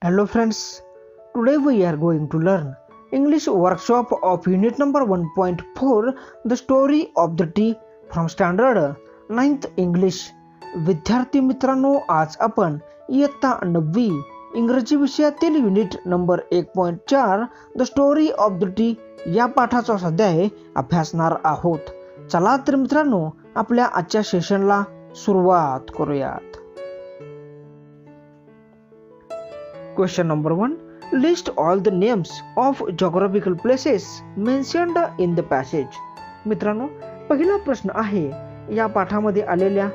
Hello friends, today we are going to learn English workshop of unit number 1.4 The Story of the Tea from Standard 9th English. विद्यार्थी मित्रांनो, आज आपण इयत्ता 9वी इंग्रजी विषयातील unit number 1.4 the story of the T या पाठाचा स्वाध्याय अभ्यासणार आहोत. चला तर मित्रांनो, आपल्या आजच्या सेशनला सुरुवात करूयात. Question number 1. List all the names of geographical places mentioned in the passage. मित्रांनो, पहिला प्रश्न आहे, या पाठामध्ये आलेल्या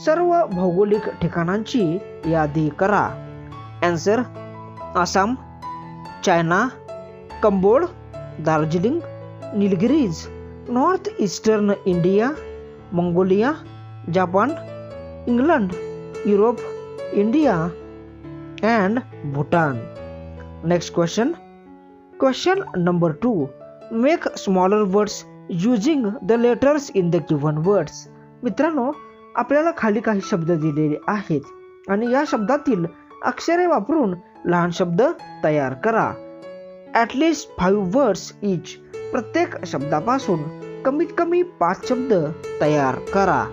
सर्व भौगोलिक ठिकाणांची यादी करा. आन्सर: आसाम, चायना, कंबोड, Darjeeling, Nilgiris, north eastern India, Mongolia, Japan, England, Europe, India and Bhutan. Next question. Question number 2. Make smaller words using the letters in the given words. मित्रांनो, आपल्याला खाली काही शब्द दिलेले आहेत आणि या शब्दातील अक्षरे वापरून लहान शब्द तयार करा. At least 5 words each. प्रत्येक शब्दापासून कमीत कमी 5 शब्द तयार करा.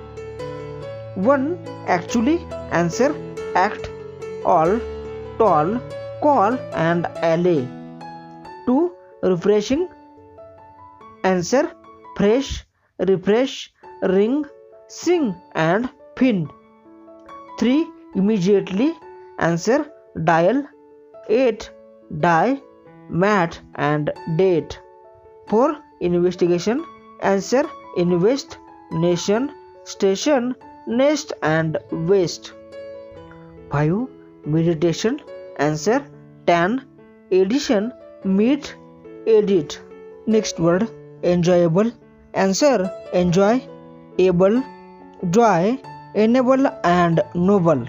1. Actually. Answer: act, all, tall, call and alley. 2. Refreshing. Answer: fresh, refresh, ring, sing and fin. 3. Immediately. Answer: dial, 8, die, mat and date. 4. Investigation. Answer: invest, nation, station, nest and waste. 5. Meditation. Answer: tan, edition, meet, edit. Next word: enjoyable. Answer: enjoy, able, joy, enable and noble.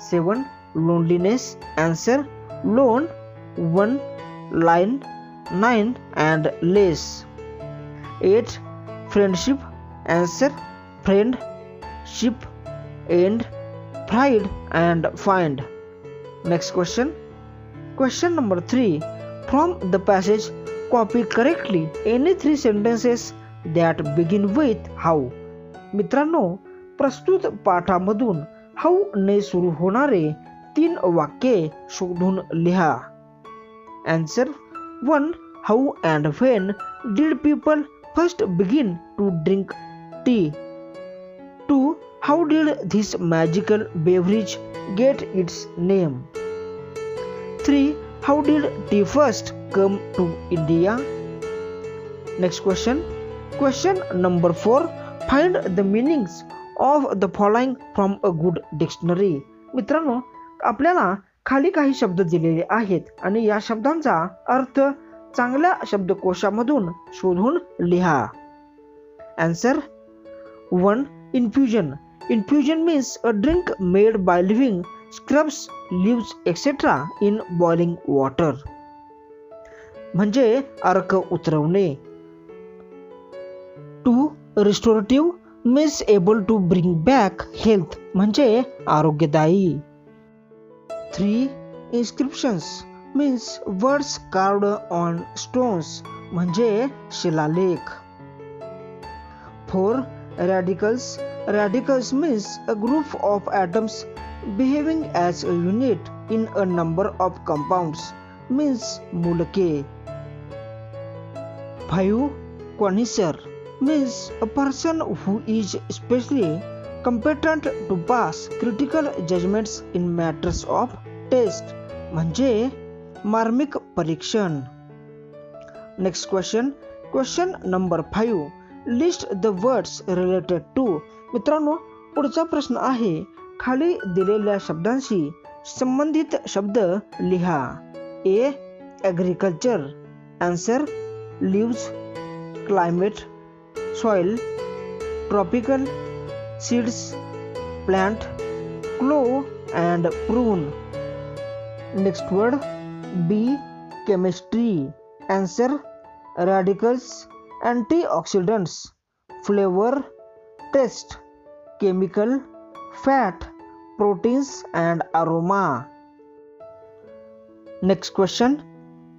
7. Loneliness. Answer: lone, 1, line, 9 and less. 8. Friendship. Answer: friend, ship, end, pride and find. Next question. Question number 3. From the passage, copy correctly any 3 sentences that begin with how. मित्रांनो, प्रस्तुत पाठामधून how ने सुरू होणारे 3 वाक्ये शोधून लिहा. Answer: 1. How and when did people first begin to drink tea? 2. How did this magical beverage get its name? 3. How did tea first come to India? Next question. Question number 4. Find the meanings of the following from a good dictionary. मित्रांनो, आपल्याला खाली काही शब्द दिलेले आहेत आणि या शब्दांचा अर्थ चांगल्या शब्दकोशामधून शोधून लिहा. Answer: 1. Infusion. Infusion means a drink made by leaving scrubs, leaves etc. in boiling water. म्हणजे अर्क उतरवणे. 2. Restorative means able to bring back health. म्हणजे आरोग्यदायी. 3. Inscriptions means words carved on stones. म्हणजे शिलालेख. 4. Radicals. Radicals means a group of atoms behaving as a unit in a number of compounds. Means मूलके. 5. Connoisseur means a person who is especially competent to pass critical judgments in matters of taste. म्हणजे मार्मिक परीक्षण. Next question. Question number 5. List the words related to. मित्रांनो, पुढचा प्रश्न आहे, खाली दिलेल्या शब्दांशी संबंधित शब्द लिहा. A. Agriculture. Answer: leaves, climate, soil, tropical, seeds, plant, claw and prune. Next word. B. Chemistry. Answer: radicals, antioxidants, flavor, taste, chemical, fat, proteins and aroma. Next question.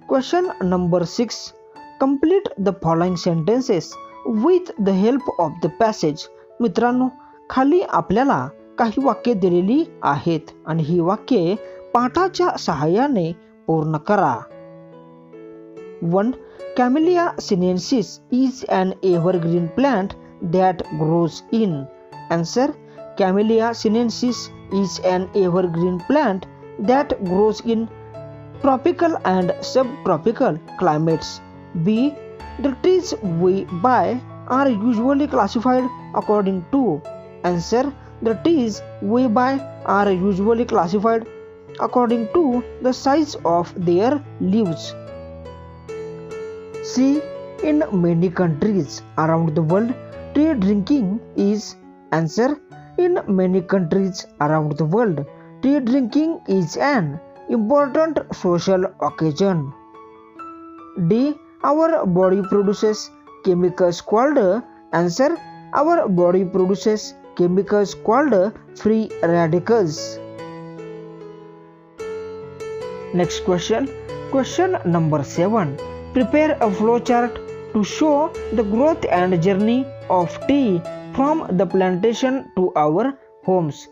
Question number 6. Complete the following sentences with the help of the passage. मित्रांनो, खाली आपल्याला काही वाक्ये दिलेली आहेत आणि ही वाक्ये पाठाच्या सहाय्याने पूर्ण करा. 1. Camellia sinensis is an evergreen plant that grows in. Answer. Camellia sinensis is an evergreen plant that grows in tropical and subtropical climates. B. The trees we buy are usually classified according to. Answer. The trees we buy are usually classified according to the size of their leaves. C. In many countries around the world, tea drinking is. Answer. In many countries around the world, tea drinking is an important social occasion. D. Our body produces chemicals called. Answer. Our body produces chemicals called free radicals. Next question. Question number 7. Prepare a flowchart to show the growth and journey of tea from the plantation to our homes.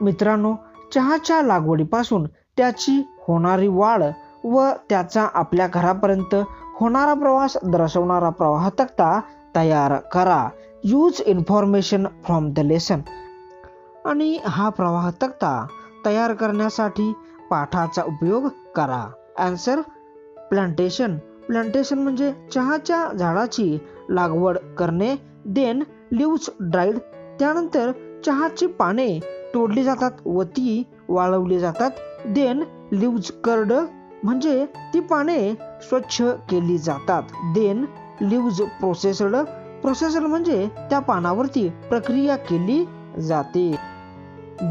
मित्रांनो, चहाच्या लागवडीपासून त्याची होणारी वाढ व त्याचा आपल्या घरापर्यंत होणारा प्रवास दर्शवणारा प्रवाह तक्ता तयार करा. Use information from the lesson. आणि हा प्रवाह तक्ता तयार करण्यासाठी पाठाचा उपयोग करा. आन्सर. प्लांटेशन. प्लांटेशन म्हणजे चहाच्या झाडाची लागवड करणे. Then leaves dried. त्यानंतर चहाची पाने तोडली जातात व ती वाळवली जातात. देन लिव्स कर्ड म्हणजे ती पाने स्वच्छ केली जातात. Then lives processed. प्रोसेस्ड म्हणजे त्या पानावरती प्रक्रिया केली जाते.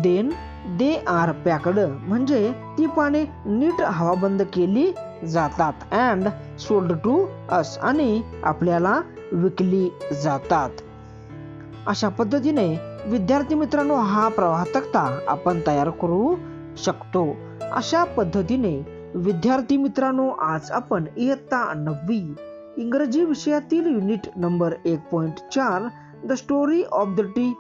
देन दे आर पॅक्ड म्हणजे ती पाने नीट हवाबंद केली जातात. अँड सोल्ड टू अस आणि आपल्याला विकली जातात. अशा पद्धतीने विद्यार्थी मित्रांनो हा प्रवाह तक्ता आपण तयार करू शकतो. अशा पद्धतीने विद्यार्थी मित्रांनो आज आपण इयत्ता 9वी इंग्रजी विषयातील unit number 1.4 the story of the T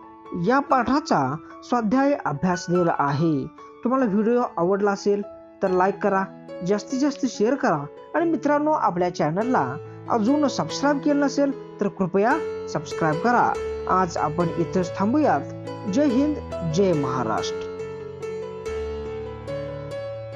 या पाठाचा स्वाध्याय अभ्यासलेला आहे. तुम्हाला व्हिडिओ आवडला असेल तर लाईक करा, जास्तीत जास्त शेअर करा आणि मित्रांनो आपल्या चॅनलला अजून सबस्क्राईब केलं नसेल तर कृपया सबस्क्राईब करा. आज आपण इथेच थांबूयात. जय हिंद, जय महाराष्ट्र.